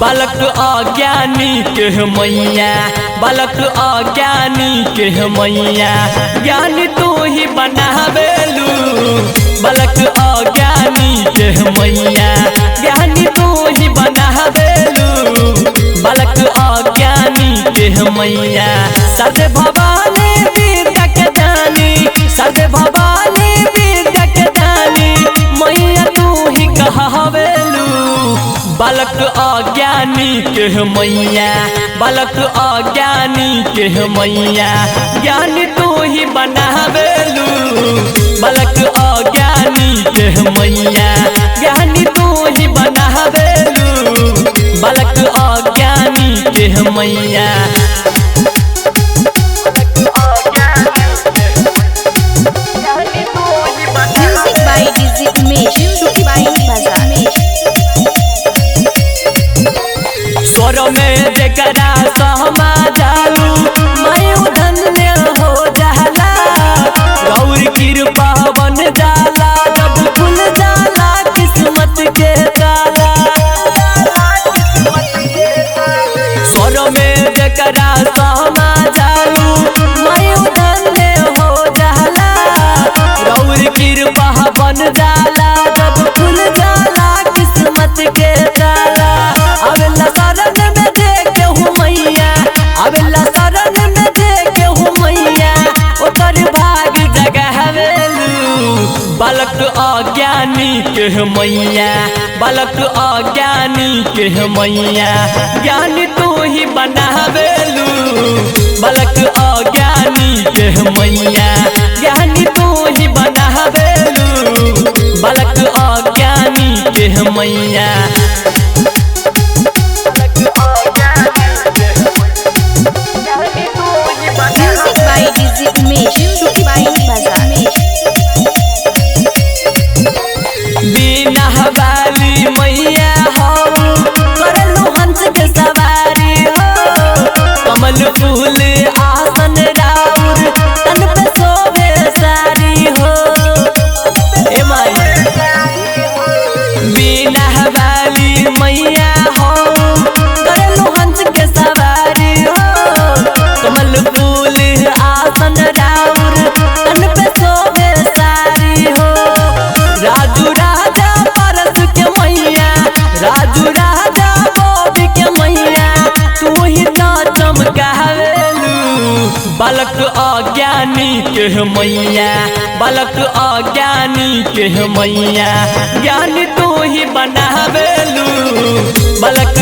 बालक अज्ञानी के मैया, बालक अज्ञानी के मैया, ज्ञानी तू ही बनावेलू। बालक अज्ञानी के मैया, ज्ञानी तू ही बनावेलू। बालक अज्ञानी के मैया, सद भवानी विद्या के दानी, सद भवानी विद्या के दानी, मैया तू ही कहवेलू। बालक अज्ञानी के मैया, बालक अज्ञानी के मैया, ज्ञानी तू ही बनावेलू। बालक अज्ञानी के मैया, ज्ञानी तू ही बनावेलू। बालक अज्ञानी के मैया। Music by DJ Umesh, Music by Bazaar. स्वर में जकरा सहमा जालू, मयू धन्य हो जाला। गौर कृपा बन जाला, जब खुल जाला किस्मत के ताला। स्वर में जकरा सहमा जालू, मयू धन्य हो जाला। गौर कृपा बन जाला, जब खुल जाला किस्मत के ताला। अबला शरण में देखे हूँ मैया, अबला शरण में देखे हूँ मैया, ओकर भाग जगावेलू। बालक अज्ञानी के मैया, बालक अज्ञानी के मैया, ज्ञानी तू ही बनावेलू। बालक अज्ञानी के मैया, ज्ञानी तू ही बनावेलू। बालक अज्ञानी के मैया। Music by DJ Umesh, Music by Bazaar. बिना वाली मैया हो, करलू हंस के सवारी हो। कमल फूल आसन राउर, तन पे शोभे सारी हो। ए माई बिना वाली मैया हो, करलू हंस के सवारी हो। कमल फूल आसन राउर, तन पे शोभे सारी हो। राजू राजा परस के मैया, राजू राजा बोबी के मैया, तू ही तो चमकावेलू। बालक अज्ञानी के मैया, बालक अज्ञानी के मैया, ज्ञानी तू ही बनावेलू। बालक